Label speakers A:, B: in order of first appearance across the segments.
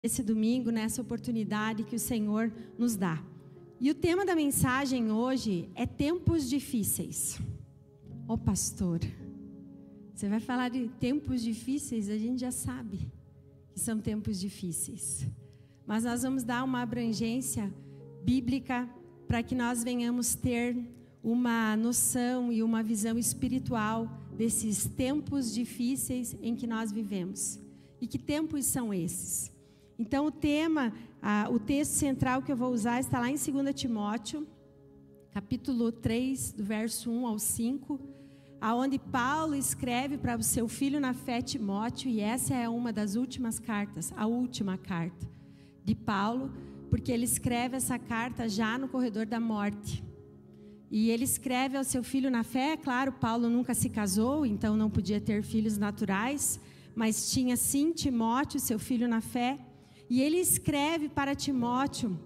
A: esse domingo, nessa oportunidade que o Senhor nos dá. E o tema da mensagem hoje é tempos difíceis. Ô pastor, você vai falar de tempos difíceis? A gente já sabe que são tempos difíceis. Mas nós vamos dar uma abrangência bíblica para que nós venhamos ter uma noção e uma visão espiritual desses tempos difíceis em que nós vivemos. E que tempos são esses? Então o texto central que eu vou usar está lá em 2 Timóteo, capítulo 3, do verso 1 ao 5, aonde Paulo escreve para o seu filho na fé Timóteo, e essa é uma das últimas cartas, a última carta de Paulo, porque ele escreve essa carta já no corredor da morte. E ele escreve ao seu filho na fé. Claro, Paulo nunca se casou, então não podia ter filhos naturais, mas tinha sim Timóteo, seu filho na fé. E ele escreve para Timóteo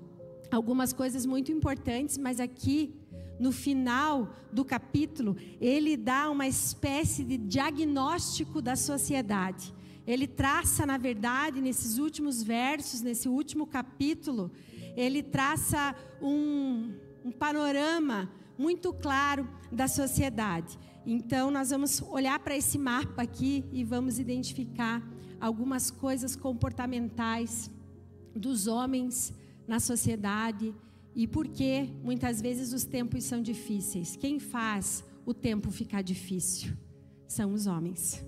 A: algumas coisas muito importantes, mas aqui no final do capítulo, ele dá uma espécie de diagnóstico da sociedade. Ele traça, na verdade, nesses últimos versos, nesse último capítulo, ele traça um panorama muito claro da sociedade. Então, nós vamos olhar para esse mapa aqui e vamos identificar algumas coisas comportamentais dos homens na sociedade e por que muitas vezes os tempos são difíceis. Quem faz o tempo ficar difícil são os homens.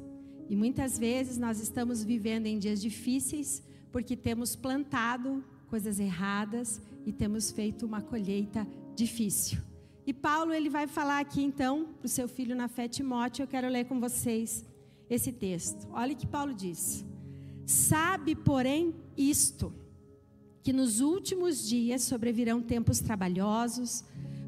A: E muitas vezes nós estamos vivendo em dias difíceis porque temos plantado coisas erradas e temos feito uma colheita difícil. E Paulo, ele vai falar aqui então para o seu filho na fé Timóteo. Eu quero ler com vocês esse texto. Olha o que Paulo diz: sabe, porém, isto, que nos últimos dias sobrevirão tempos trabalhosos,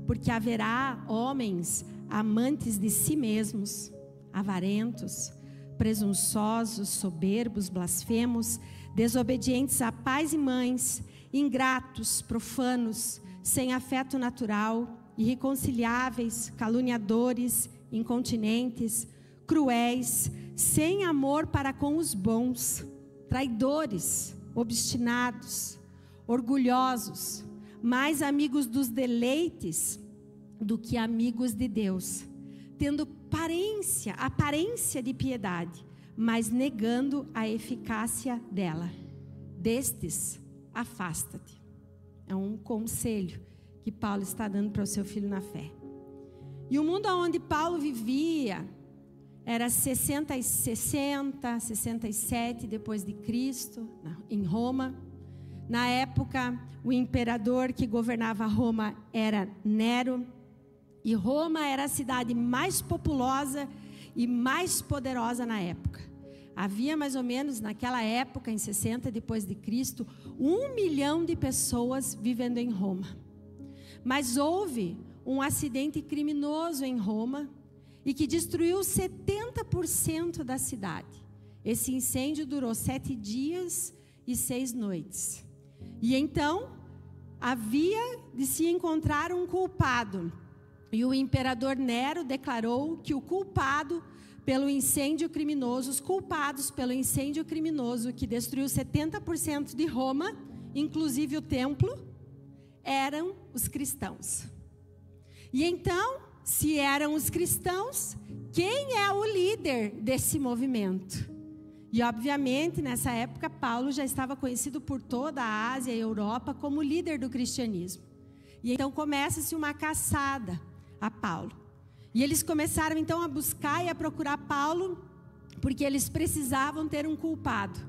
A: porque haverá homens amantes de si mesmos, avarentos, presunçosos, soberbos, blasfemos, desobedientes a pais e mães, ingratos, profanos, sem afeto natural, irreconciliáveis, caluniadores, incontinentes, cruéis, sem amor para com os bons, traidores, obstinados, orgulhosos, mais amigos dos deleites do que amigos de Deus, tendo aparência de piedade, mas negando a eficácia dela. Destes, afasta-te. É um conselho que Paulo está dando para o seu filho na fé. E o mundo onde Paulo vivia era 67 depois de Cristo, em Roma. Na época, o imperador que governava Roma era Nero, e Roma era a cidade mais populosa e mais poderosa na época. Havia mais ou menos naquela época, em 60 depois de Cristo, 1 milhão de pessoas vivendo em Roma. Mas houve um acidente criminoso em Roma e que destruiu 70% da cidade. Esse incêndio durou 7 dias e 6 noites. E então havia de se encontrar um culpado. E o imperador Nero declarou que o culpado pelo incêndio criminoso, os culpados pelo incêndio criminoso que destruiu 70% de Roma, inclusive o templo, eram os cristãos. E então, se eram os cristãos, quem é o líder desse movimento? E obviamente, nessa época, Paulo já estava conhecido por toda a Ásia e a Europa como líder do cristianismo. E então começa-se uma caçada a Paulo. E eles começaram então a buscar e a procurar Paulo, porque eles precisavam ter um culpado.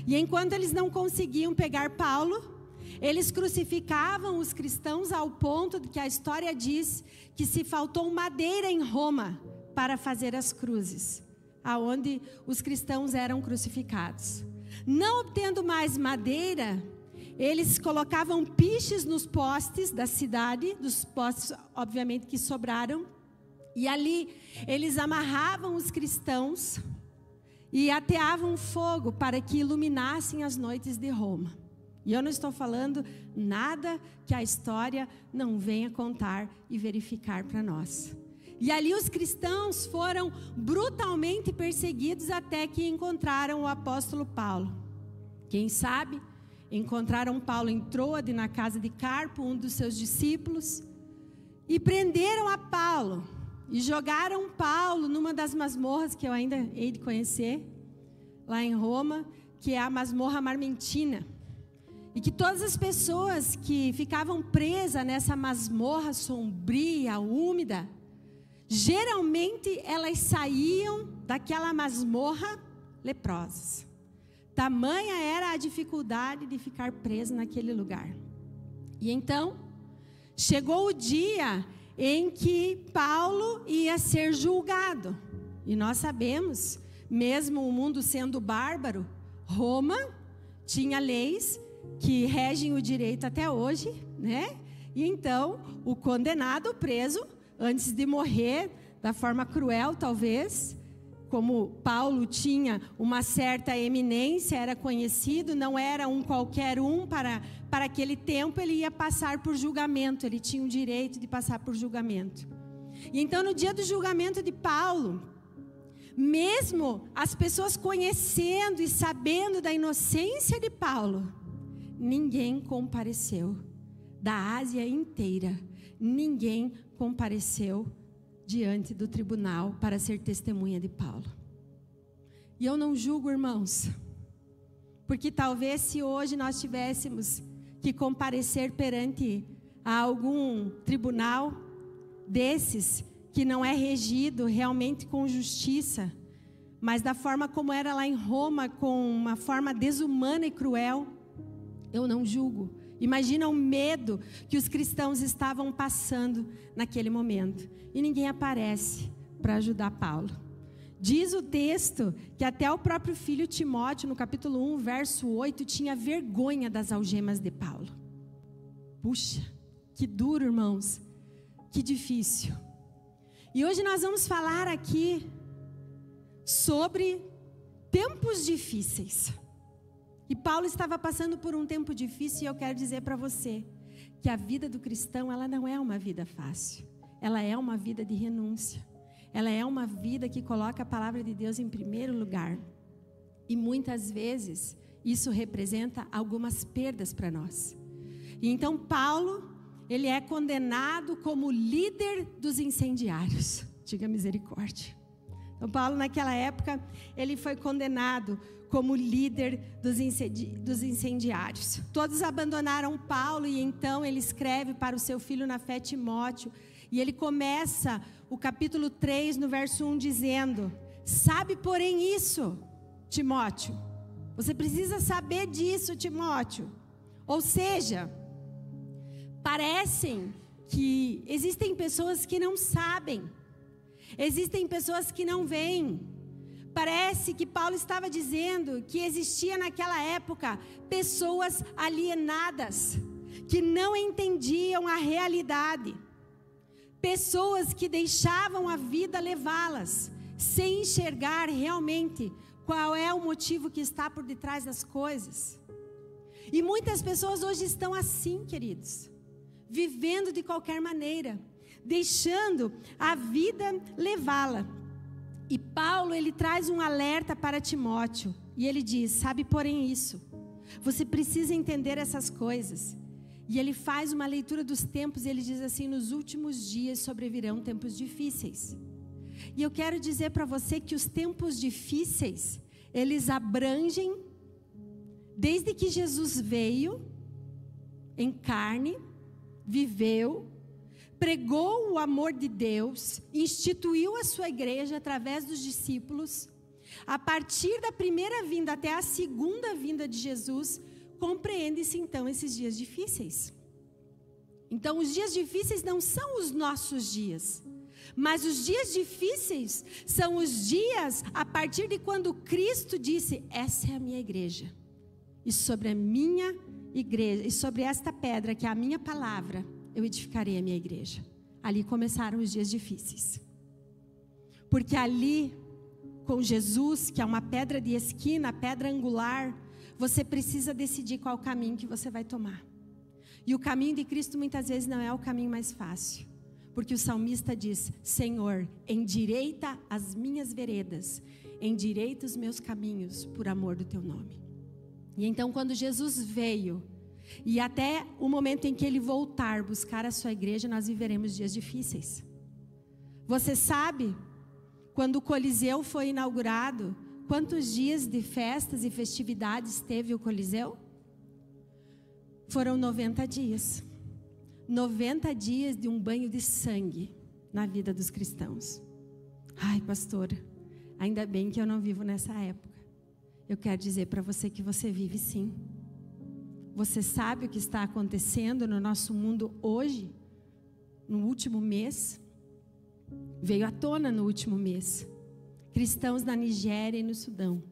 A: E enquanto eles não conseguiam pegar Paulo, eles crucificavam os cristãos ao ponto de que a história diz que se faltou madeira em Roma para fazer as cruzes, aonde os cristãos eram crucificados. Não obtendo mais madeira, eles colocavam piches nos postes da cidade, dos postes, obviamente, que sobraram, e ali eles amarravam os cristãos e ateavam fogo para que iluminassem as noites de Roma. E eu não estou falando nada que a história não venha contar e verificar para nós. E ali os cristãos foram brutalmente perseguidos até que encontraram o apóstolo Paulo. Quem sabe encontraram Paulo em Troade, na casa de Carpo, um dos seus discípulos, e prenderam a Paulo, e jogaram Paulo numa das masmorras que eu ainda hei de conhecer, lá em Roma, que é a masmorra marmentina. E que todas as pessoas que ficavam presas nessa masmorra sombria, úmida, geralmente elas saíam daquela masmorra leprosas. Tamanha era a dificuldade de ficar preso naquele lugar. E então, chegou o dia em que Paulo ia ser julgado. E nós sabemos, mesmo o mundo sendo bárbaro, Roma tinha leis que regem o direito até hoje, né? E então, o condenado, preso, antes de morrer, da forma cruel talvez, como Paulo tinha uma certa eminência, era conhecido, não era um qualquer um, para aquele tempo ele ia passar por julgamento, ele tinha o direito de passar por julgamento. E então no dia do julgamento de Paulo, mesmo as pessoas conhecendo e sabendo da inocência de Paulo, ninguém compareceu, da Ásia inteira, ninguém compareceu diante do tribunal para ser testemunha de Paulo. E eu não julgo, irmãos, porque talvez se hoje nós tivéssemos que comparecer perante a algum tribunal desses, que não é regido realmente com justiça, mas da forma como era lá em Roma, com uma forma desumana e cruel, eu não julgo. Imagina o medo que os cristãos estavam passando naquele momento. E ninguém aparece para ajudar Paulo. Diz o texto que até o próprio filho Timóteo, no capítulo 1, verso 8, tinha vergonha das algemas de Paulo. Puxa, que duro, irmãos. Que difícil. E hoje nós vamos falar aqui sobre tempos difíceis. E Paulo estava passando por um tempo difícil, e eu quero dizer para você que a vida do cristão, ela não é uma vida fácil. Ela é uma vida de renúncia. Ela é uma vida que coloca a palavra de Deus em primeiro lugar. E muitas vezes isso representa algumas perdas para nós. E então Paulo, ele é condenado como líder dos incendiários. Diga misericórdia. Então Paulo, naquela época, ele foi condenado como líder dos incendiários. Todos abandonaram Paulo, e então ele escreve para o seu filho na fé, Timóteo, e ele começa o capítulo 3, no verso 1, dizendo: sabe, porém, isso, Timóteo. Você precisa saber disso, Timóteo. Ou seja, parecem que existem pessoas que não sabem, existem pessoas que não veem. Parece que Paulo estava dizendo que existia naquela época pessoas alienadas, que não entendiam a realidade. Pessoas que deixavam a vida levá-las, sem enxergar realmente qual é o motivo que está por detrás das coisas. E muitas pessoas hoje estão assim, queridos, vivendo de qualquer maneira, deixando a vida levá-la. E Paulo, ele traz um alerta para Timóteo, e ele diz: sabe, porém, isso, você precisa entender essas coisas. E ele faz uma leitura dos tempos, e ele diz assim: nos últimos dias sobrevirão tempos difíceis. E eu quero dizer para você que os tempos difíceis, eles abrangem, desde que Jesus veio em carne, viveu, pregou o amor de Deus, instituiu a sua igreja através dos discípulos. A partir da primeira vinda até a segunda vinda de Jesus, compreende-se então esses dias difíceis. Então os dias difíceis não são os nossos dias, mas os dias difíceis são os dias a partir de quando Cristo disse: essa é a minha igreja, e sobre a minha igreja, e sobre esta pedra que é a minha palavra, eu edificarei a minha igreja. Ali começaram os dias difíceis, porque ali, com Jesus, que é uma pedra de esquina, pedra angular, você precisa decidir qual o caminho que você vai tomar. E o caminho de Cristo muitas vezes não é o caminho mais fácil, porque o salmista diz: Senhor, endireita as minhas veredas, endireita os meus caminhos por amor do teu nome. E então, quando Jesus veio, e até o momento em que Ele voltar buscar a sua igreja, nós viveremos dias difíceis. Você sabe, quando o Coliseu foi inaugurado, quantos dias de festas e festividades teve o Coliseu? Foram 90 dias. 90 dias de um banho de sangue na vida dos cristãos. Ai, pastora, ainda bem que eu não vivo nessa época. Eu quero dizer para você que você vive sim. Você sabe o que está acontecendo no nosso mundo hoje? No último mês? Veio à tona no último mês. Cristãos na Nigéria e no Sudão.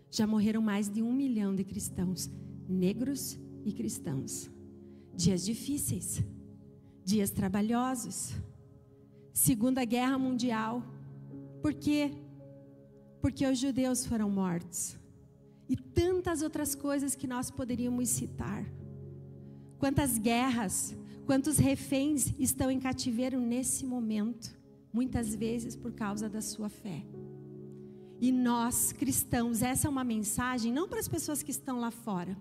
A: Já morreram mais de 1 milhão de cristãos, negros e cristãos. Dias difíceis, dias trabalhosos. Segunda Guerra Mundial. Por quê? Porque os judeus foram mortos. E tantas outras coisas que nós poderíamos citar. Quantas guerras, quantos reféns estão em cativeiro nesse momento, muitas vezes por causa da sua fé. E nós, cristãos, essa é uma mensagem não para as pessoas que estão lá fora,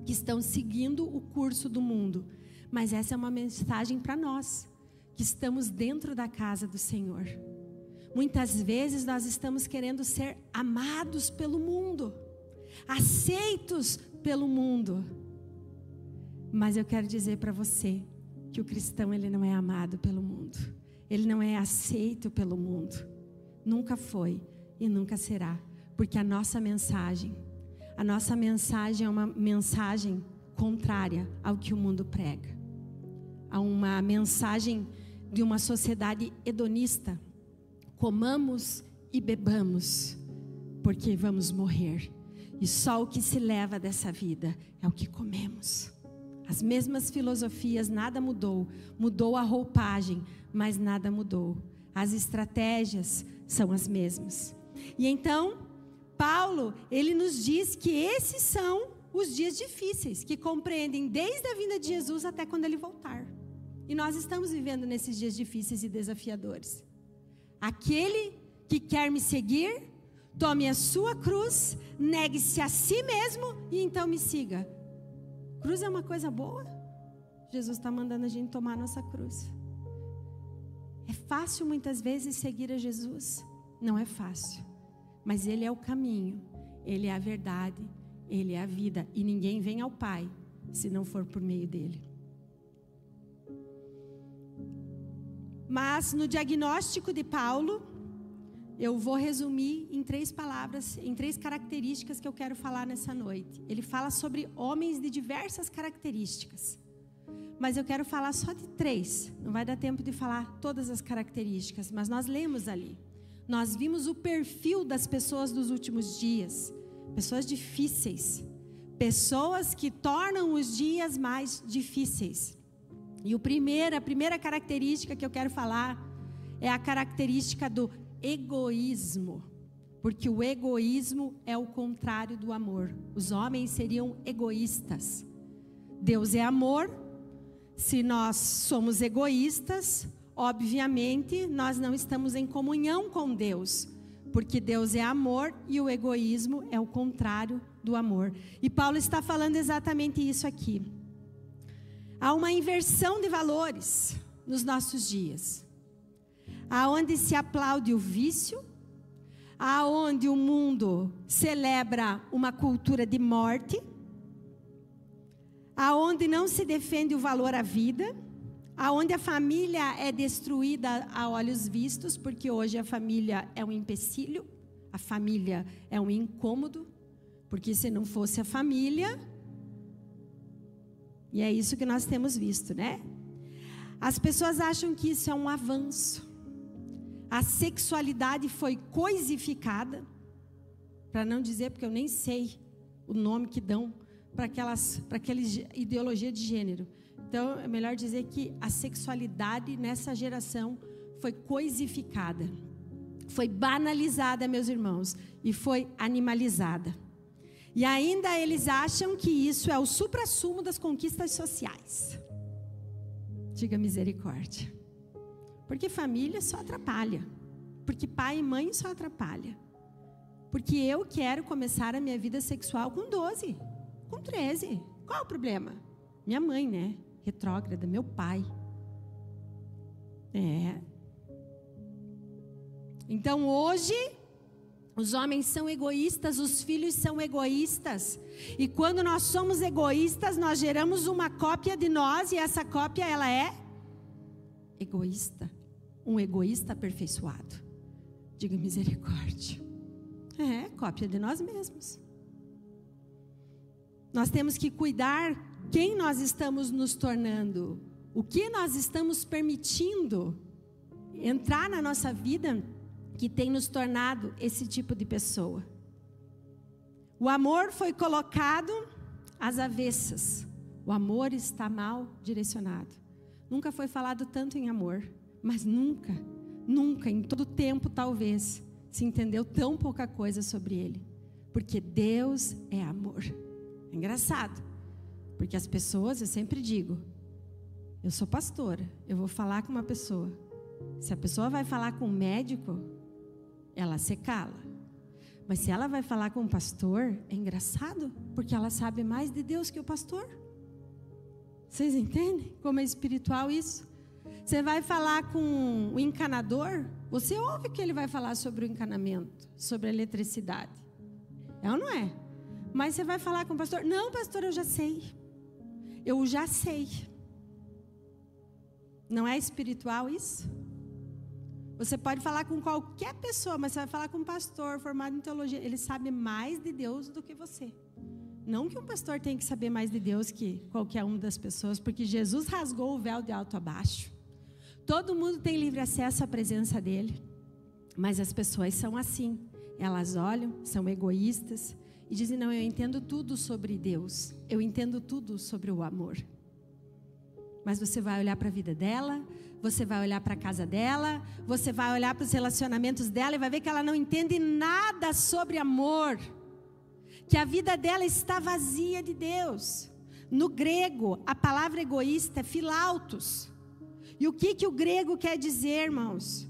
A: que estão seguindo o curso do mundo, mas essa é uma mensagem para nós, que estamos dentro da casa do Senhor. Muitas vezes nós estamos querendo ser amados pelo mundo, aceitos pelo mundo. Mas eu quero dizer para você que o cristão, ele não é amado pelo mundo. Ele não é aceito pelo mundo. Nunca foi e nunca será. Porque a nossa mensagem é uma mensagem contrária ao que o mundo prega. Há uma mensagem de uma sociedade hedonista. Comamos e bebamos, porque vamos morrer. E só o que se leva dessa vida é o que comemos. As mesmas filosofias, nada mudou. Mudou a roupagem, mas nada mudou. As estratégias são as mesmas. E então, Paulo, ele nos diz que esses são os dias difíceis, que compreendem desde a vinda de Jesus até quando ele voltar. E nós estamos vivendo nesses dias difíceis e desafiadores. Aquele que quer me seguir, tome a sua cruz, negue-se a si mesmo e então me siga. Cruz é uma coisa boa? Jesus está mandando a gente tomar a nossa cruz. É fácil muitas vezes seguir a Jesus? Não é fácil. Mas Ele é o caminho, Ele é a verdade, Ele é a vida. E ninguém vem ao Pai se não for por meio dEle. Mas no diagnóstico de Paulo, eu vou resumir em 3 palavras, em 3 características que eu quero falar nessa noite. Ele fala sobre homens de diversas características. Mas eu quero falar só de 3. Não vai dar tempo de falar todas as características, mas nós lemos ali. Nós vimos o perfil das pessoas dos últimos dias. Pessoas difíceis. Pessoas que tornam os dias mais difíceis. E a primeira característica que eu quero falar é a característica do egoísmo. Porque o egoísmo é o contrário do amor. Os homens seriam egoístas. Deus é amor. Se nós somos egoístas, obviamente nós não estamos em comunhão com Deus. Porque Deus é amor e o egoísmo é o contrário do amor. E Paulo está falando exatamente isso aqui. Há uma inversão de valores nos nossos dias. Aonde se aplaude o vício, aonde o mundo celebra uma cultura de morte, aonde não se defende o valor à vida, aonde a família é destruída a olhos vistos, porque hoje a família é um empecilho, a família é um incômodo, porque se não fosse a família, e é isso que nós temos visto, né? As pessoas acham que isso é um avanço. A sexualidade foi coisificada, para não dizer, porque eu nem sei o nome que dão para aquela ideologia de gênero. Então, é melhor dizer que a sexualidade nessa geração foi coisificada. Foi banalizada, meus irmãos, e foi animalizada. E ainda eles acham que isso é o suprassumo das conquistas sociais. Diga misericórdia. Porque família só atrapalha. Porque pai e mãe só atrapalha. Porque eu quero começar a minha vida sexual com 12. com 13. Qual o problema? Minha mãe, né? Retrógrada, meu pai. Então hoje, os homens são egoístas, os filhos são egoístas. E quando nós somos egoístas, nós geramos uma cópia de nós, e essa cópia, ela é egoísta. Um egoísta aperfeiçoado. Diga misericórdia. Cópia de nós mesmos. Nós temos que cuidar quem nós estamos nos tornando. O que nós estamos permitindo entrar na nossa vida que tem nos tornado esse tipo de pessoa. O amor foi colocado às avessas. O amor está mal direcionado. Nunca foi falado tanto em amor, mas nunca, em todo tempo talvez, se entendeu tão pouca coisa sobre ele. Porque Deus é amor. É engraçado, porque as pessoas, eu sempre digo, eu sou pastora, eu vou falar com uma pessoa. Se a pessoa vai falar com um médico, ela se cala. Mas se ela vai falar com um pastor, é engraçado, porque ela sabe mais de Deus que o pastor. Vocês entendem como é espiritual isso? Você vai falar com o encanador, você ouve que ele vai falar sobre o encanamento, sobre a eletricidade. É ou não é? Mas você vai falar com o pastor, não, pastor, eu já sei. Eu já sei. Não é espiritual isso? Você pode falar com qualquer pessoa, mas você vai falar com um pastor formado em teologia. Ele sabe mais de Deus do que você. Não que um pastor tenha que saber mais de Deus que qualquer uma das pessoas, porque Jesus rasgou o véu de alto a baixo. Todo mundo tem livre acesso à presença dele. Mas as pessoas são assim. Elas olham, são egoístas e dizem, não, eu entendo tudo sobre Deus. Eu entendo tudo sobre o amor. Mas você vai olhar para a vida dela, você vai olhar para a casa dela, você vai olhar para os relacionamentos dela e vai ver que ela não entende nada sobre amor. Que a vida dela está vazia de Deus. No grego, a palavra egoísta é philautos. E o que o grego quer dizer, irmãos?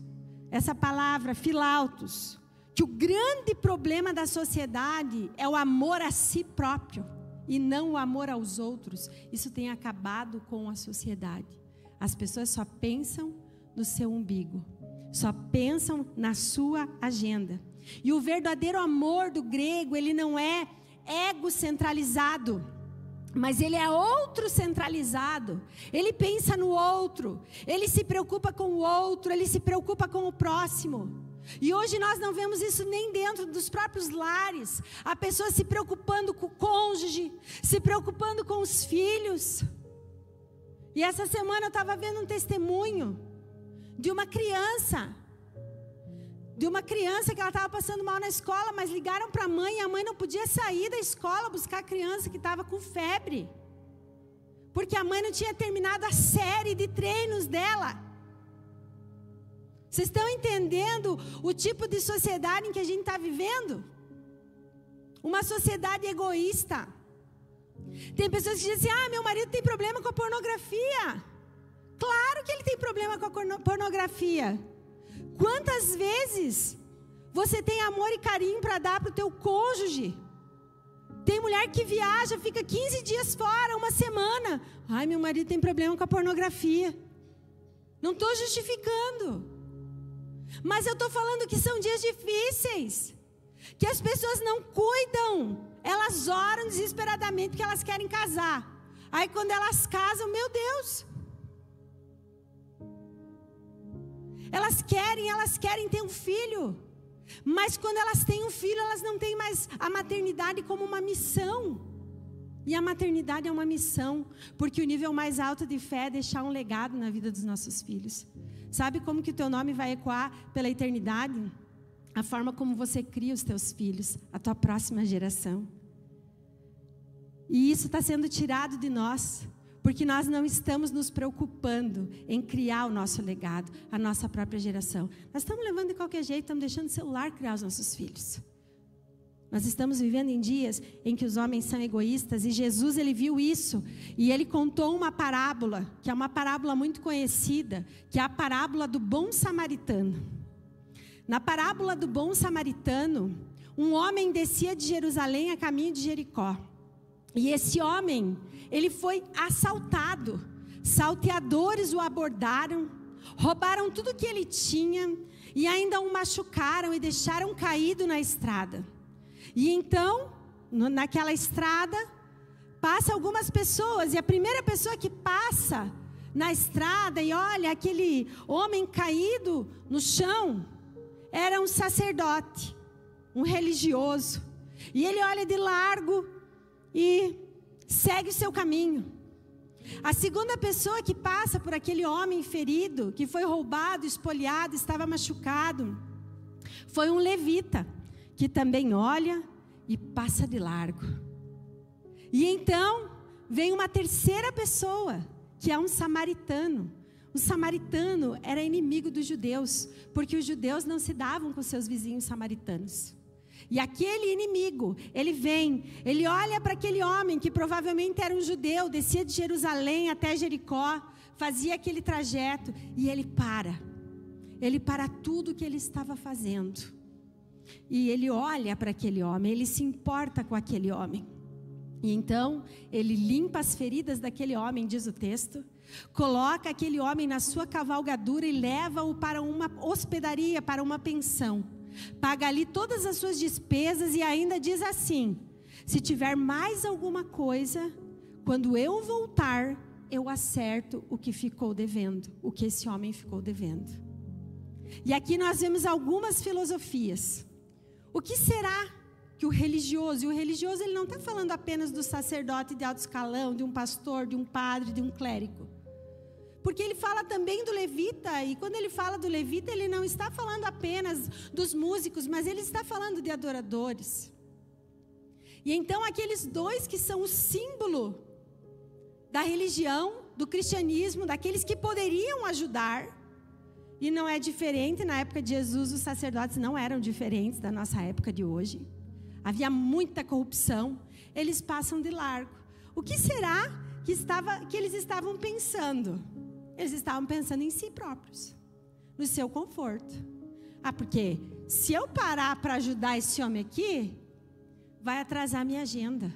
A: Essa palavra, philautos. Que o grande problema da sociedade é o amor a si próprio. E não o amor aos outros. Isso tem acabado com a sociedade. As pessoas só pensam no seu umbigo. Só pensam na sua agenda. E o verdadeiro amor do grego, ele não é egocentralizado, mas ele é outro-centralizado. Ele pensa no outro, ele se preocupa com o outro, ele se preocupa com o próximo. E hoje nós não vemos isso nem dentro dos próprios lares. A pessoa se preocupando com o cônjuge, se preocupando com os filhos. E essa semana eu estava vendo um testemunho de uma criança que ela estava passando mal na escola, mas ligaram para a mãe e a mãe não podia sair da escola buscar a criança que estava com febre, porque a mãe não tinha terminado a série de treinos dela. Vocês estão entendendo o tipo de sociedade em que a gente está vivendo? Uma sociedade egoísta. Tem pessoas que dizem assim, meu marido tem problema com a pornografia. Claro que ele tem problema com a pornografia. Quantas vezes você tem amor e carinho para dar para o teu cônjuge? Tem mulher que viaja, fica 15 dias fora, uma semana. Meu marido tem problema com a pornografia. Não estou justificando. Mas eu estou falando que são dias difíceis. Que as pessoas não cuidam. Elas oram desesperadamente porque elas querem casar. Aí quando elas casam, meu Deus... Elas querem ter um filho. Mas quando elas têm um filho, elas não têm mais a maternidade como uma missão. E a maternidade é uma missão. Porque o nível mais alto de fé é deixar um legado na vida dos nossos filhos. Sabe como que o teu nome vai ecoar pela eternidade? A forma como você cria os teus filhos, a tua próxima geração. E isso está sendo tirado de nós. Porque nós não estamos nos preocupando em criar o nosso legado, a nossa própria geração. Nós estamos levando de qualquer jeito, estamos deixando o celular criar os nossos filhos. Nós estamos vivendo em dias em que os homens são egoístas, e Jesus, ele viu isso, e ele contou uma parábola, que é uma parábola muito conhecida, que é a parábola do bom samaritano. Na parábola do bom samaritano, um homem descia de Jerusalém a caminho de Jericó. E esse homem, ele foi assaltado. Salteadores o abordaram, roubaram tudo que ele tinha e ainda o machucaram e deixaram caído na estrada. E então, naquela estrada, passa algumas pessoas, e a primeira pessoa que passa na estrada e olha aquele homem caído no chão, era um sacerdote, um religioso. E ele olha de largo e segue o seu caminho. A segunda pessoa que passa por aquele homem ferido, que foi roubado, espoliado, estava machucado, foi um levita, que também olha e passa de largo. E então vem uma terceira pessoa, que é um samaritano. O samaritano era inimigo dos judeus, porque os judeus não se davam com seus vizinhos samaritanos. E aquele inimigo, ele vem, ele olha para aquele homem que provavelmente era um judeu, descia de Jerusalém até Jericó, fazia aquele trajeto, e ele para tudo que ele estava fazendo. E ele olha para aquele homem, ele se importa com aquele homem. E então, ele limpa as feridas daquele homem, diz o texto, coloca aquele homem na sua cavalgadura e leva-o para uma hospedaria, para uma pensão. Paga ali todas as suas despesas e ainda diz assim: se tiver mais alguma coisa, quando eu voltar, eu acerto o que ficou devendo, o que esse homem ficou devendo. E aqui nós vemos algumas filosofias. O que será que o religioso, e o religioso ele não está falando apenas do sacerdote de alto escalão, de um pastor, de um padre, de um clérigo. Porque ele fala também do levita, e quando ele fala do levita, ele não está falando apenas dos músicos, mas ele está falando de adoradores. E então aqueles dois que são o símbolo da religião, do cristianismo, daqueles que poderiam ajudar, e não é diferente, na época de Jesus os sacerdotes não eram diferentes da nossa época de hoje. Havia muita corrupção, eles passam de largo. O que será que eles estavam pensando? Eles estavam pensando em si próprios, no seu conforto. Porque se eu parar para ajudar esse homem aqui, vai atrasar minha agenda.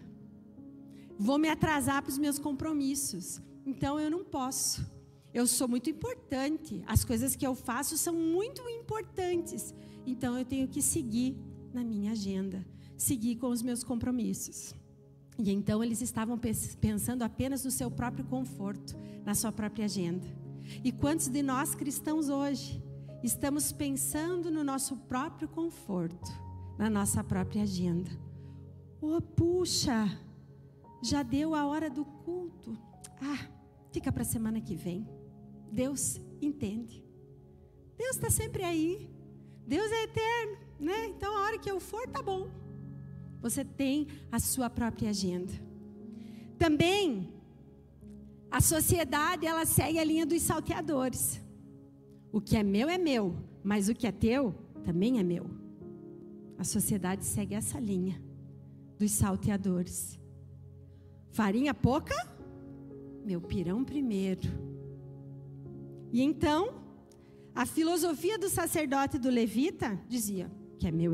A: Vou me atrasar para os meus compromissos. Então eu não posso. Eu sou muito importante. As coisas que eu faço são muito importantes. Então eu tenho que seguir na minha agenda, seguir com os meus compromissos. E então eles estavam pensando apenas no seu próprio conforto, na sua própria agenda. E quantos de nós cristãos hoje estamos pensando no nosso próprio conforto, na nossa própria agenda? Oh, puxa, já deu a hora do culto. Fica para a semana que vem. Deus entende. Deus está sempre aí. Deus é eterno, né? Então a hora que eu for, tá bom. Você tem a sua própria agenda. Também, a sociedade, ela segue a linha dos salteadores. O que é meu, mas o que é teu, também é meu. A sociedade segue essa linha dos salteadores. Farinha pouca, meu pirão primeiro. E então, a filosofia do sacerdote e do levita dizia: o que é meu,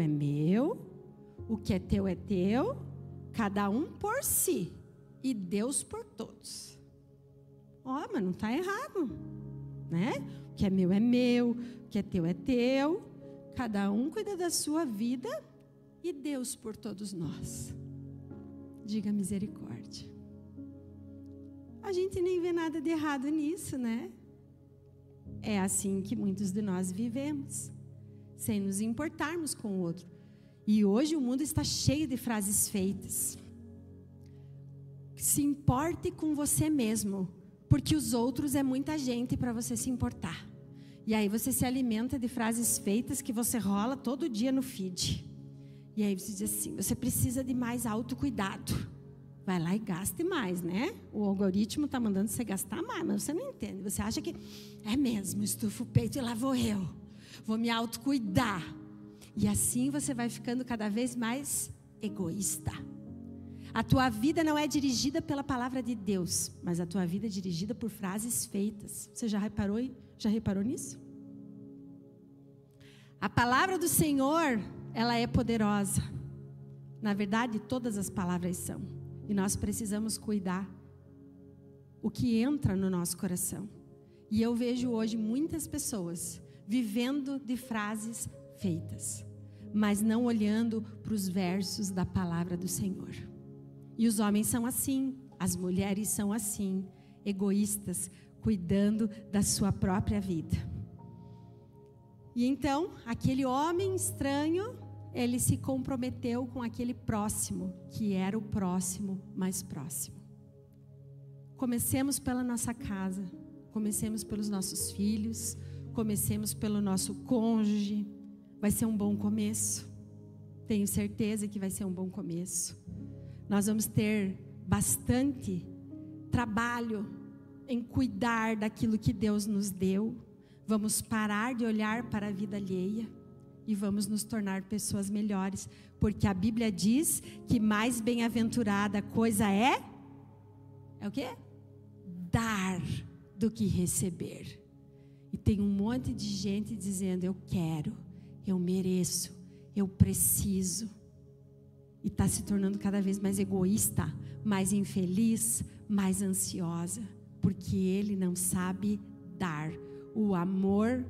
A: o que é teu, cada um por si, e Deus por todos. Mas não está errado, né? O que é meu, o que é teu, cada um cuida da sua vida, e Deus por todos nós. Diga misericórdia. A gente nem vê nada de errado nisso, né? É assim que muitos de nós vivemos, sem nos importarmos com o outro. E hoje o mundo está cheio de frases feitas. Se importe com você mesmo, porque os outros é muita gente para você se importar. E aí você se alimenta de frases feitas que você rola todo dia no feed. E aí você diz assim: você precisa de mais autocuidado. Vai lá e gaste mais, né? O algoritmo está mandando você gastar mais, mas você não entende. Você acha que é mesmo, estufa o peito e lá vou eu. Vou me autocuidar. E assim você vai ficando cada vez mais egoísta. A tua vida não é dirigida pela palavra de Deus, mas a tua vida é dirigida por frases feitas. Você já reparou nisso? A palavra do Senhor, ela é poderosa. Na verdade, todas as palavras são. E nós precisamos cuidar o que entra no nosso coração. E eu vejo hoje muitas pessoas vivendo de frases feitas, mas não olhando para os versos da palavra do Senhor. E os homens são assim, as mulheres são assim, egoístas, cuidando da sua própria vida. E então, aquele homem estranho, ele se comprometeu com aquele próximo, que era o próximo mais próximo. Comecemos pela nossa casa, comecemos pelos nossos filhos, comecemos pelo nosso cônjuge. Vai ser um bom começo. Tenho certeza que vai ser um bom começo. Nós vamos ter bastante trabalho em cuidar daquilo que Deus nos deu. Vamos parar de olhar para a vida alheia e vamos nos tornar pessoas melhores, porque a Bíblia diz que mais bem-aventurada coisa é o quê? Dar do que receber. E tem um monte de gente dizendo: eu quero, eu mereço, eu preciso. E está se tornando cada vez mais egoísta, mais infeliz, mais ansiosa, porque ele não sabe dar. O amor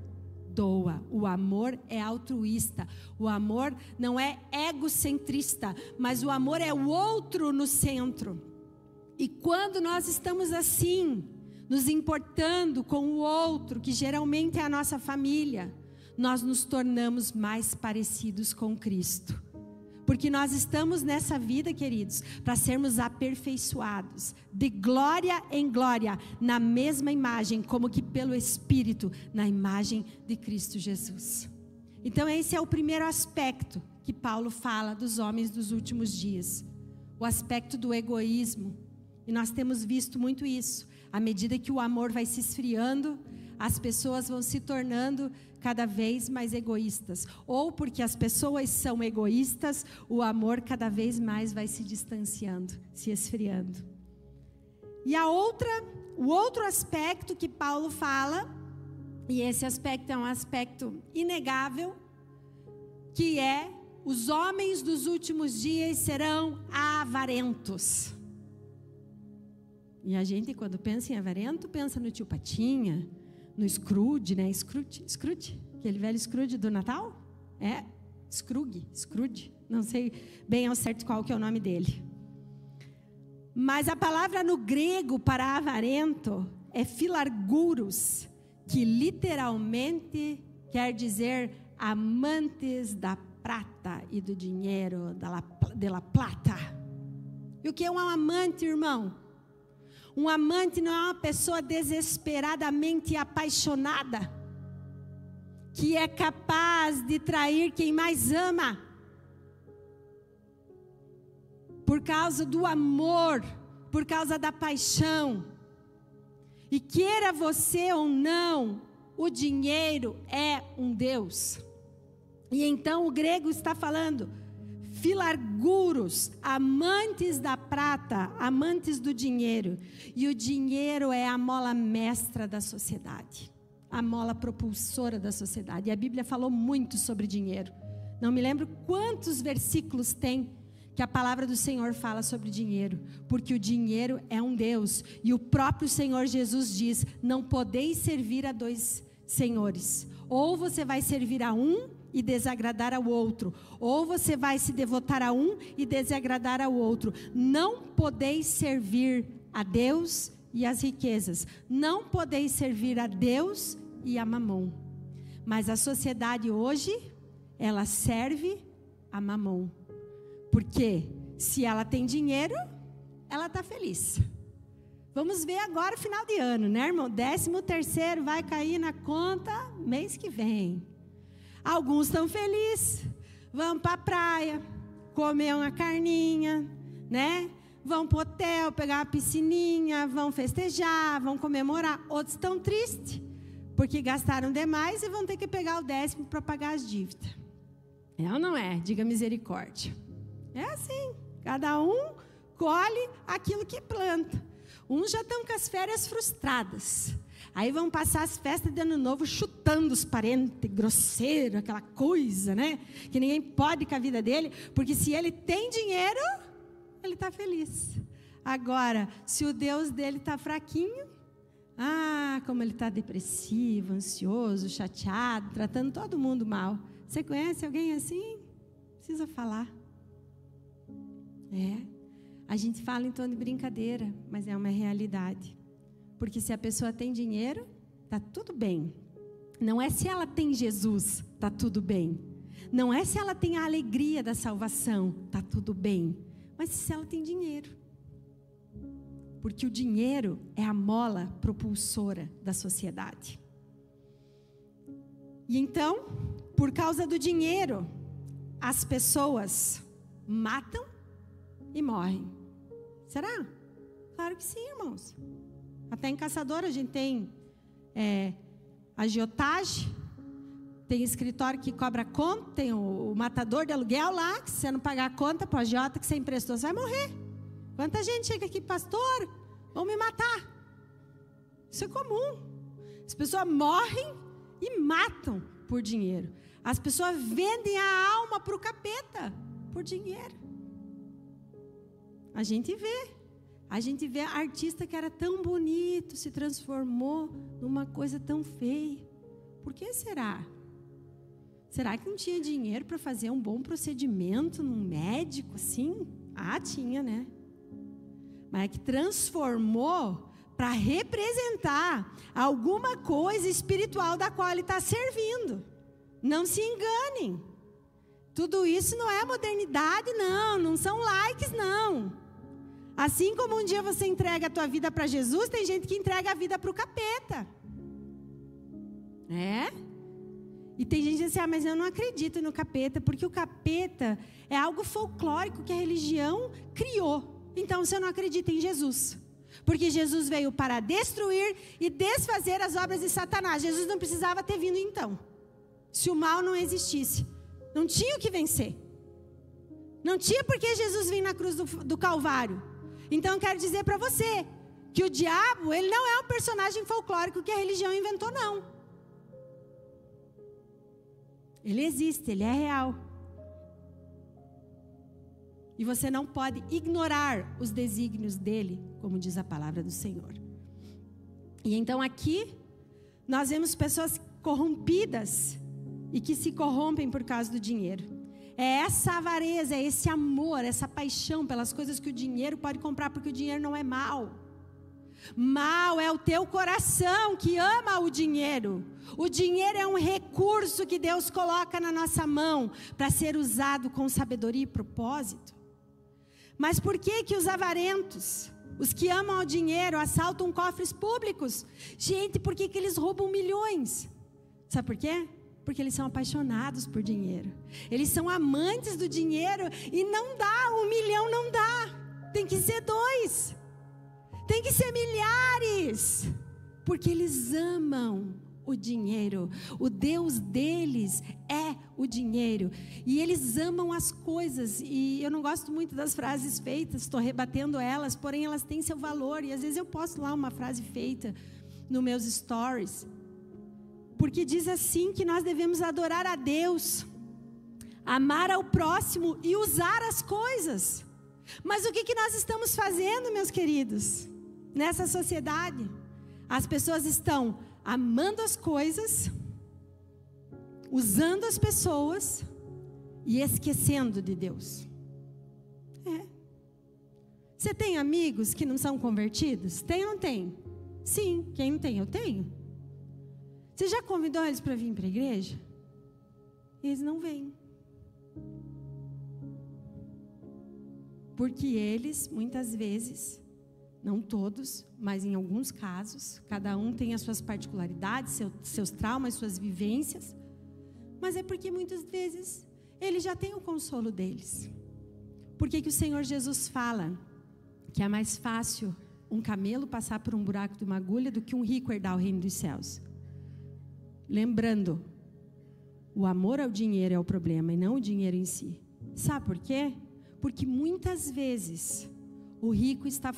A: doa, o amor é altruísta, o amor não é egocentrista, mas o amor é o outro no centro. E quando nós estamos assim, nos importando com o outro, que geralmente é a nossa família, nós nos tornamos mais parecidos com Cristo. Porque nós estamos nessa vida, queridos, para sermos aperfeiçoados, de glória em glória, na mesma imagem, como que pelo Espírito, na imagem de Cristo Jesus. Então esse é o primeiro aspecto que Paulo fala dos homens dos últimos dias. O aspecto do egoísmo. E nós temos visto muito isso. À medida que o amor vai se esfriando, as pessoas vão se tornando cada vez mais egoístas. Ou porque as pessoas são egoístas, o amor cada vez mais vai se distanciando, se esfriando. E o outro aspecto que Paulo fala, e esse aspecto é um aspecto inegável, que é: os homens dos últimos dias serão avarentos. E a gente, quando pensa em avarento, pensa no tio Patinha, no Scrooge, né? Scrooge, aquele velho Scrooge do Natal? Scrooge, não sei bem ao certo qual que é o nome dele. Mas a palavra no grego para avarento é philargouros, que literalmente quer dizer amantes da prata e do dinheiro, de la plata. E o que é um amante, irmão? Um amante não é uma pessoa desesperadamente apaixonada, que é capaz de trair quem mais ama, por causa do amor, por causa da paixão. E queira você ou não, o dinheiro é um Deus. E então o grego está falando: philargouros, amantes da prata, amantes do dinheiro. E o dinheiro é a mola mestra da sociedade, a mola propulsora da sociedade. E a Bíblia falou muito sobre dinheiro. Não me lembro quantos versículos tem que a palavra do Senhor fala sobre dinheiro, porque o dinheiro é um Deus. E o próprio Senhor Jesus diz: não podeis servir a dois senhores. Ou você vai servir a um e desagradar ao outro, ou você vai se devotar a um e desagradar ao outro. Não podeis servir a Deus e as riquezas. Não podeis servir a Deus e a mamon. Mas a sociedade hoje, ela serve a mamon. Porque se ela tem dinheiro, ela está feliz. Vamos ver agora o final de ano, né, irmão? 13º vai cair na conta mês que vem. Alguns estão felizes, vão para a praia, comer uma carninha, né? Vão para o hotel, pegar uma piscininha, vão festejar, vão comemorar. Outros estão tristes, porque gastaram demais e vão ter que pegar o 10º para pagar as dívidas. É ou não é? Diga misericórdia. É assim, cada um colhe aquilo que planta. Uns já estão com as férias frustradas. Aí vão passar as festas de ano novo chutando os parentes, grosseiro, aquela coisa, né? Que ninguém pode com a vida dele, porque se ele tem dinheiro, ele está feliz. Agora, se o Deus dele está fraquinho, como ele está depressivo, ansioso, chateado, tratando todo mundo mal. Você conhece alguém assim? Precisa falar. A gente fala em tom de brincadeira, mas é uma realidade. Porque se a pessoa tem dinheiro, está tudo bem. Não é se ela tem Jesus, está tudo bem. Não é se ela tem a alegria da salvação, está tudo bem. Mas se ela tem dinheiro. Porque o dinheiro é a mola propulsora da sociedade. E então, por causa do dinheiro, as pessoas matam e morrem. Será? Claro que sim, irmãos. Até em Caçador a gente tem agiotagem, tem escritório que cobra conta, tem o matador de aluguel lá, que se você não pagar a conta para o agiota que você emprestou, você vai morrer. Quanta gente chega aqui, pastor, vão me matar. Isso é comum. As pessoas morrem e matam por dinheiro. As pessoas vendem a alma para o capeta por dinheiro. A gente vê artista que era tão bonito, se transformou numa coisa tão feia. Por que será? Será que não tinha dinheiro para fazer um bom procedimento num médico assim? Tinha, né? Mas é que transformou para representar alguma coisa espiritual da qual ele está servindo. Não se enganem. Tudo isso não é modernidade, não são likes, não. Assim como um dia você entrega a tua vida para Jesus, tem gente que entrega a vida para o capeta. E tem gente que diz assim, mas eu não acredito no capeta, porque o capeta é algo folclórico que a religião criou. Então você não acredita em Jesus. Porque Jesus veio para destruir e desfazer as obras de Satanás. Jesus não precisava ter vindo então. Se o mal não existisse, não tinha o que vencer. Não tinha porque Jesus vir na cruz do Calvário. Então eu quero dizer para você que o diabo, ele não é um personagem folclórico que a religião inventou, não. Ele existe, ele é real. E você não pode ignorar os desígnios dele, como diz a palavra do Senhor. E então aqui, nós vemos pessoas corrompidas e que se corrompem por causa do dinheiro. É essa avareza, é esse amor, essa paixão pelas coisas que o dinheiro pode comprar, porque o dinheiro não é mal. Mal é o teu coração que ama o dinheiro. O dinheiro é um recurso que Deus coloca na nossa mão para ser usado com sabedoria e propósito. Mas por que os avarentos, os que amam o dinheiro, assaltam cofres públicos? Gente, por que eles roubam milhões? Sabe por quê? Porque eles são apaixonados por dinheiro. Eles são amantes do dinheiro e não dá, 1 milhão não dá. Tem que ser 2. Tem que ser milhares. Porque eles amam o dinheiro. O Deus deles é o dinheiro. E eles amam as coisas. E eu não gosto muito das frases feitas, estou rebatendo elas, porém elas têm seu valor. E às vezes eu posto lá uma frase feita nos meus stories. Porque diz assim que nós devemos adorar a Deus, amar ao próximo e usar as coisas. Mas o que nós estamos fazendo, meus queridos? Nessa sociedade, as pessoas estão amando as coisas, usando as pessoas e esquecendo de Deus. Você tem amigos que não são convertidos? Tem ou não tem? Sim, quem não tem, eu tenho. Você já convidou eles para vir para a igreja? Eles não vêm. Porque eles, muitas vezes, não todos, mas em alguns casos, cada um tem as suas particularidades, seus traumas, suas vivências. Mas é porque muitas vezes eles já têm o consolo deles. Por que o Senhor Jesus fala que é mais fácil um camelo passar por um buraco de uma agulha do que um rico herdar o reino dos céus? Lembrando, o amor ao dinheiro é o problema e não o dinheiro em si. Sabe por quê? Porque muitas vezes o rico está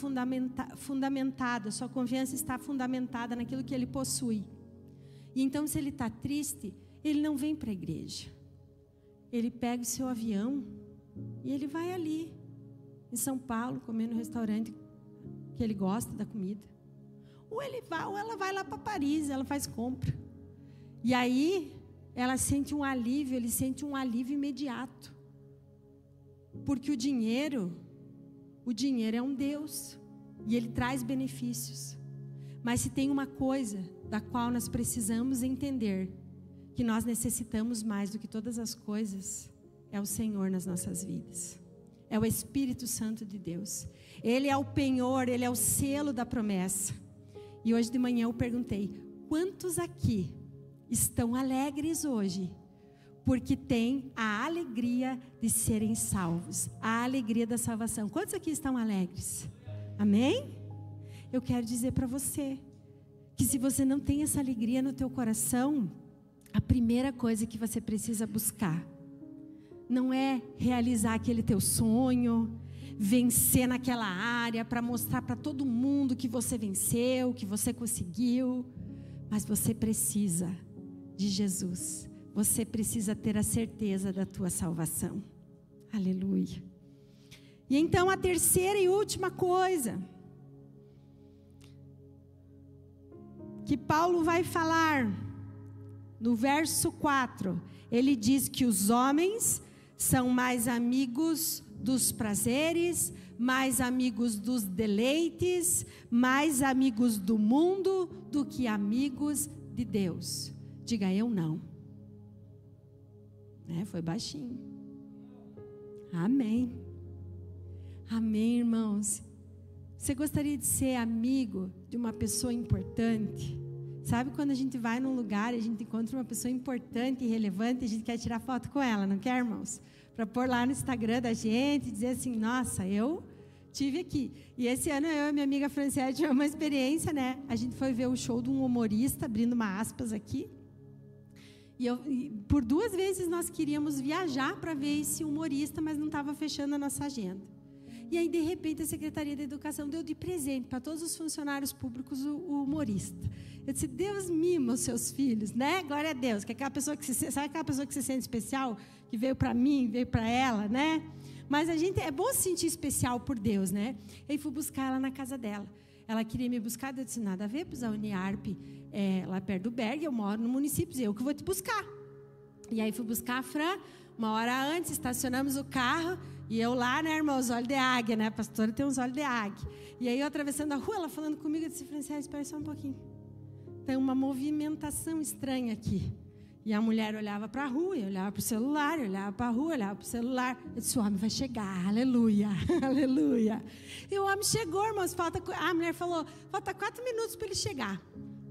A: fundamentado, a sua confiança está fundamentada naquilo que ele possui. E então, se ele está triste, ele não vem para a igreja. Ele pega o seu avião e ele vai ali, em São Paulo, comer no restaurante que ele gosta da comida. Ou ela vai lá para Paris, ela faz compra. E aí, ela sente um alívio, ele sente um alívio imediato. Porque o dinheiro é um Deus. E ele traz benefícios. Mas se tem uma coisa da qual nós precisamos entender, que nós necessitamos mais do que todas as coisas, é o Senhor nas nossas vidas. É o Espírito Santo de Deus. Ele é o penhor, ele é o selo da promessa. E hoje de manhã eu perguntei, quantos aqui estão alegres hoje? Porque têm a alegria de serem salvos, a alegria da salvação. Quantos aqui estão alegres? Amém? Eu quero dizer para você, que se você não tem essa alegria no teu coração, a primeira coisa que você precisa buscar, não é realizar aquele teu sonho, vencer naquela área, para mostrar para todo mundo que você venceu, que você conseguiu, mas você precisa de Jesus. Você precisa ter a certeza da tua salvação. Aleluia. E então a terceira e última coisa que Paulo vai falar no verso 4, ele diz que os homens são mais amigos dos prazeres, mais amigos dos deleites, mais amigos do mundo do que amigos de Deus. Diga, eu não. Foi baixinho. Amém. Amém, irmãos. Você gostaria de ser amigo de uma pessoa importante? Sabe quando a gente vai num lugar e a gente encontra uma pessoa importante e relevante, a gente quer tirar foto com ela, não quer, irmãos? Para pôr lá no Instagram da gente, dizer assim, nossa, eu tive aqui. E esse ano eu e minha amiga Franciele tivemos uma experiência, né? A gente foi ver o show de um humorista, abrindo uma aspas aqui. E por 2 vezes nós queríamos viajar para ver esse humorista, mas não estava fechando a nossa agenda. E aí, de repente, a Secretaria da Educação deu de presente para todos os funcionários públicos o humorista. Eu disse, Deus mima os seus filhos, né? Glória a Deus. Que aquela pessoa sabe aquela pessoa que se sente especial? Que veio para mim, veio para ela, né? Mas é bom se sentir especial por Deus, né? Eu fui buscar ela na casa dela. Ela queria me buscar, eu disse, nada a ver, pois a Uniarp lá perto do Berg, eu moro no município, eu que vou te buscar. E aí fui buscar a Fran, 1 hora antes, estacionamos o carro, e eu lá, né, irmão, os olhos de águia, né, a pastora tem uns olhos de águia. E aí eu atravessando a rua, ela falando comigo, eu disse, Franciele, espera só um pouquinho. Tem uma movimentação estranha aqui. E a mulher olhava para a rua, eu olhava para o celular, eu olhava para a rua, eu olhava para o celular. Eu disse, o homem vai chegar, aleluia, aleluia. E o homem chegou, irmãos, a mulher falou, falta 4 minutos para ele chegar.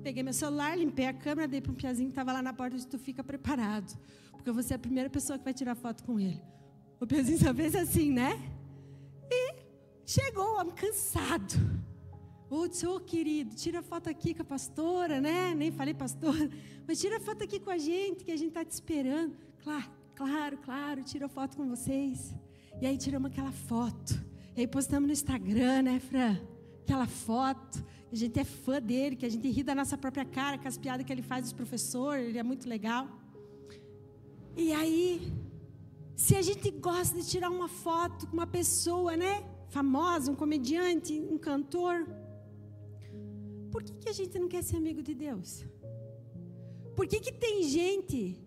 A: Peguei meu celular, limpei a câmera, dei para um piazinho que estava lá na porta, disse, tu fica preparado, porque você é a primeira pessoa que vai tirar foto com ele. O piazinho só fez assim, né? E chegou o homem cansado. Disse, querido, tira foto aqui com a pastora, né? Nem falei pastora, mas tira foto aqui com a gente, que a gente está te esperando. Claro, tira foto com vocês. E aí tiramos aquela foto. E aí postamos no Instagram, né, Fran? Aquela foto. A gente é fã dele, que a gente ri da nossa própria cara, com as piadas que ele faz dos professores, ele é muito legal. E aí, se a gente gosta de tirar uma foto com uma pessoa, né? Famosa, um comediante, um cantor, por que a gente não quer ser amigo de Deus? Por que tem gente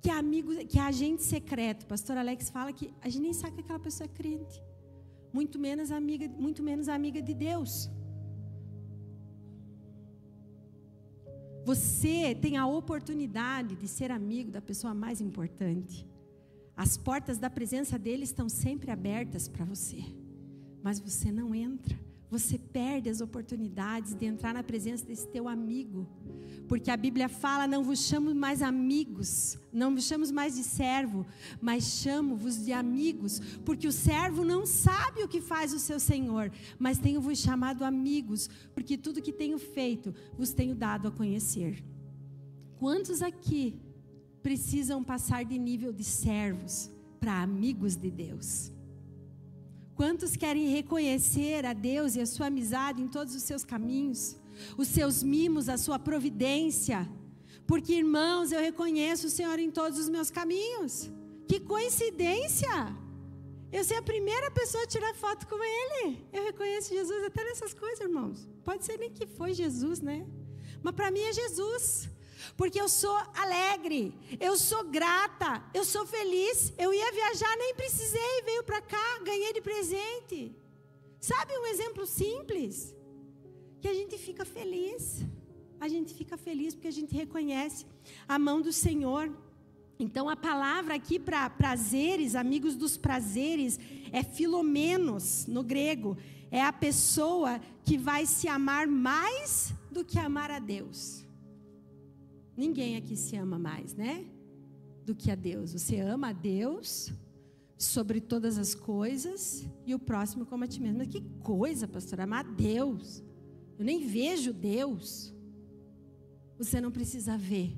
A: que é amigo, que é agente secreto? O pastor Alex fala que a gente nem sabe que aquela pessoa é crente, muito menos amiga de Deus. Você tem a oportunidade de ser amigo da pessoa mais importante. As portas da presença dele estão sempre abertas para você, mas você não entra. Você perde as oportunidades de entrar na presença desse teu amigo. Porque a Bíblia fala, não vos chamo mais amigos, não vos chamo mais de servo, mas chamo-vos de amigos. Porque o servo não sabe o que faz o seu Senhor, mas tenho-vos chamado amigos, porque tudo que tenho feito, vos tenho dado a conhecer. Quantos aqui precisam passar de nível de servos para amigos de Deus? Quantos querem reconhecer a Deus e a sua amizade em todos os seus caminhos, os seus mimos, a sua providência? Porque, irmãos, eu reconheço o Senhor em todos os meus caminhos. Que coincidência! eu ser a primeira pessoa a tirar foto com ele. Eu reconheço Jesus até nessas coisas, irmãos. Pode ser nem que foi Jesus, né? Mas para mim é Jesus. Porque eu sou alegre, eu sou grata, eu sou feliz. Eu ia viajar, nem precisei, veio para cá, ganhei de presente. Sabe um exemplo simples? Que a gente fica feliz. A gente fica feliz porque a gente reconhece a mão do Senhor. Então a palavra aqui para prazeres, amigos dos prazeres, é filomenos no grego. É a pessoa que vai se amar mais do que amar a Deus. Ninguém aqui se ama mais, né? Do que a Deus. Você ama a Deus sobre todas as coisas e o próximo como a ti mesmo. Mas que coisa, pastor, amar a Deus. Eu nem vejo Deus. Você não precisa ver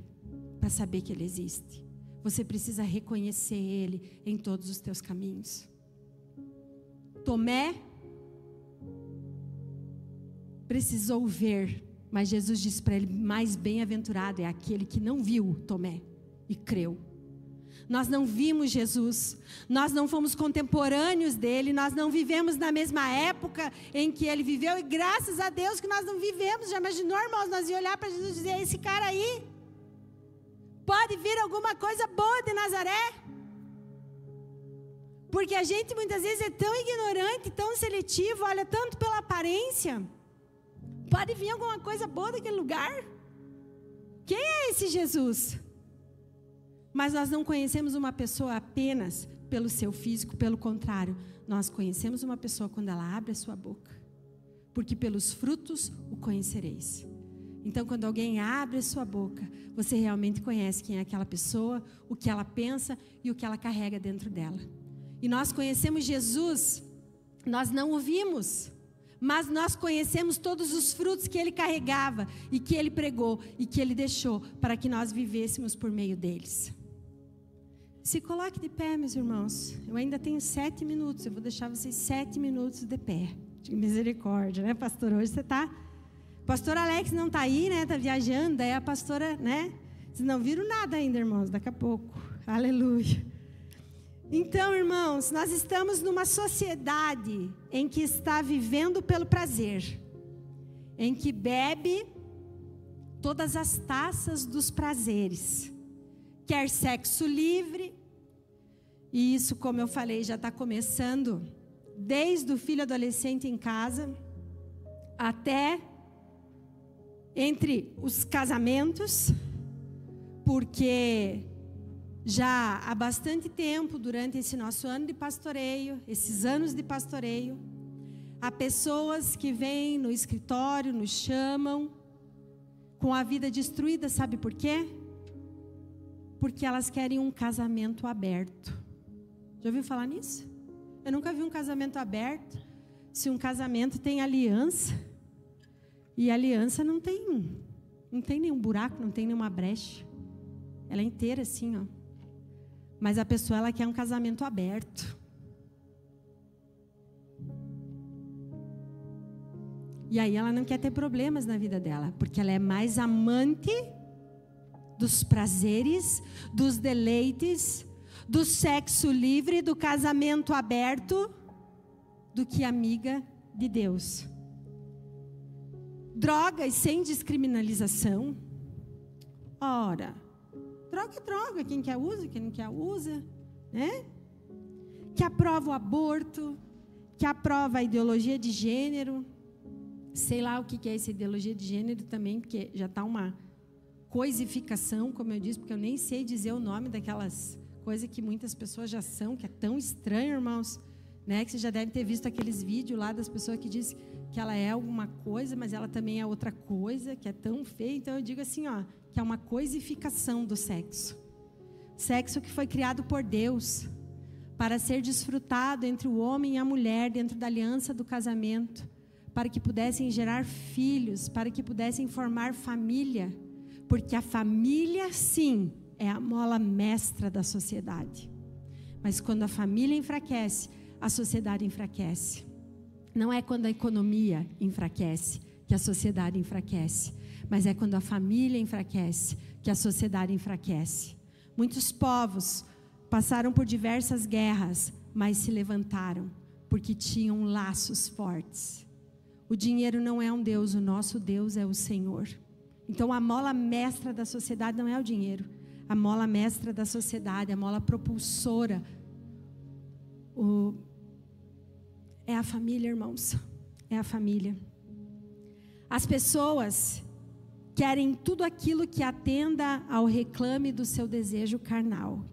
A: para saber que Ele existe. Você precisa reconhecer Ele em todos os teus caminhos. Tomé precisou ver, mas Jesus disse para ele, mais bem-aventurado é aquele que não viu Tomé e creu. Nós não vimos Jesus, nós não fomos contemporâneos dele, nós não vivemos na mesma época em que ele viveu, e graças a Deus que nós não vivemos. Já imaginou, irmãos, nós ia olhar para Jesus e dizer, esse cara aí, pode vir alguma coisa boa de Nazaré? Porque a gente muitas vezes é tão ignorante, tão seletivo, olha tanto pela aparência. Pode vir alguma coisa boa daquele lugar? Quem é esse Jesus? Mas nós não conhecemos uma pessoa apenas pelo seu físico, pelo contrário. Nós conhecemos uma pessoa quando ela abre a sua boca. Porque pelos frutos o conhecereis. Então, quando alguém abre a sua boca, você realmente conhece quem é aquela pessoa, o que ela pensa e o que ela carrega dentro dela. E nós conhecemos Jesus, nós não o vimos, mas nós conhecemos todos os frutos que ele carregava e que ele pregou e que ele deixou para que nós vivêssemos por meio deles. Se coloque de pé, meus irmãos. Eu ainda tenho 7 minutos, eu vou deixar vocês 7 minutos de pé. De misericórdia, né, pastor? Hoje você está... Pastor Alex não está aí, né? Está viajando, daí a pastora, né? Vocês não viram nada ainda, irmãos, daqui a pouco. Aleluia. Então, irmãos, nós estamos numa sociedade em que está vivendo pelo prazer, em que bebe todas as taças dos prazeres, quer sexo livre, e isso, como eu falei, já está começando desde o filho adolescente em casa, até entre os casamentos, porque já há bastante tempo, durante esse nosso ano de pastoreio, esses anos de pastoreio, há pessoas que vêm no escritório, nos chamam, com a vida destruída, sabe por quê? Porque elas querem um casamento aberto. Já ouviu falar nisso? Eu nunca vi um casamento aberto, se um casamento tem aliança, e a aliança não tem nenhum buraco, não tem nenhuma brecha, ela é inteira assim, ó. Mas a pessoa, ela quer um casamento aberto. E aí ela não quer ter problemas na vida dela, porque ela é mais amante dos prazeres, dos deleites, do sexo livre, do casamento aberto, do que amiga de Deus. Drogas sem descriminalização. Ora, droga é droga, quem quer usa, quem não quer usa, né? Que aprova o aborto, que aprova a ideologia de gênero, sei lá o que é essa ideologia de gênero também, porque já está uma coisificação, como eu disse, porque eu nem sei dizer o nome daquelas coisas que muitas pessoas já são, que é tão estranho, irmãos, né? Que você já deve ter visto aqueles vídeos lá das pessoas que dizem que ela é alguma coisa, mas ela também é outra coisa, que é tão feia. Então eu digo assim, ó, que é uma coisificação do sexo. Sexo que foi criado por Deus para ser desfrutado entre o homem e a mulher dentro da aliança do casamento, para que pudessem gerar filhos, para que pudessem formar família, porque a família, sim, é a mola mestra da sociedade. Mas quando a família enfraquece, a sociedade enfraquece. Não é quando a economia enfraquece que a sociedade enfraquece, mas é quando a família enfraquece que a sociedade enfraquece. Muitos povos passaram por diversas guerras, mas se levantaram, porque tinham laços fortes. O dinheiro não é um Deus, o nosso Deus é o Senhor. Então a mola mestra da sociedade não é o dinheiro. A mola mestra da sociedade, a mola propulsora, é a família, irmãos. É a família. As pessoas querem tudo aquilo que atenda ao reclame do seu desejo carnal.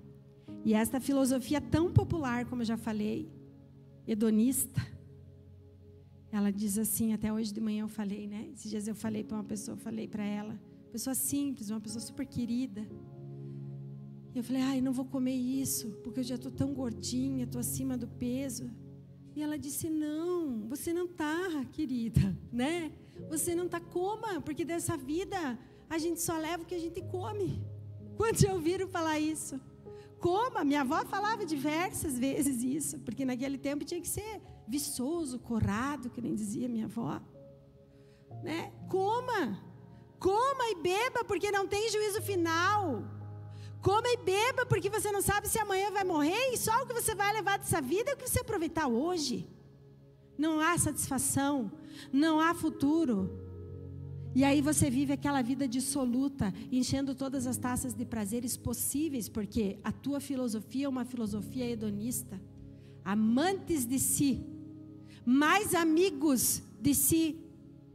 A: E esta filosofia tão popular, como eu já falei, hedonista, ela diz assim, até hoje de manhã eu falei, né? Esses dias eu falei para uma pessoa, falei para ela, pessoa simples, uma pessoa super querida. E eu falei, ai, não vou comer isso, porque eu já estou tão gordinha, estou acima do peso. E ela disse, não, você não está, querida, né? Você não está, coma, porque dessa vida a gente só leva o que a gente come. Quantos já ouviram falar isso? Coma, minha avó falava diversas vezes isso, porque naquele tempo tinha que ser viçoso, corado, que nem dizia minha avó, né? Coma e beba, porque não tem juízo final. Coma e beba, porque você não sabe se amanhã vai morrer, e só o que você vai levar dessa vida é o que você aproveitar hoje. Não há satisfação, não há futuro. E aí você vive aquela vida dissoluta, enchendo todas as taças de prazeres possíveis, porque a tua filosofia é uma filosofia hedonista. Amantes de si, mais amigos de si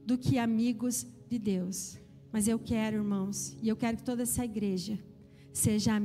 A: do que amigos de Deus. Mas eu quero, irmãos, e eu quero que toda essa igreja seja amiga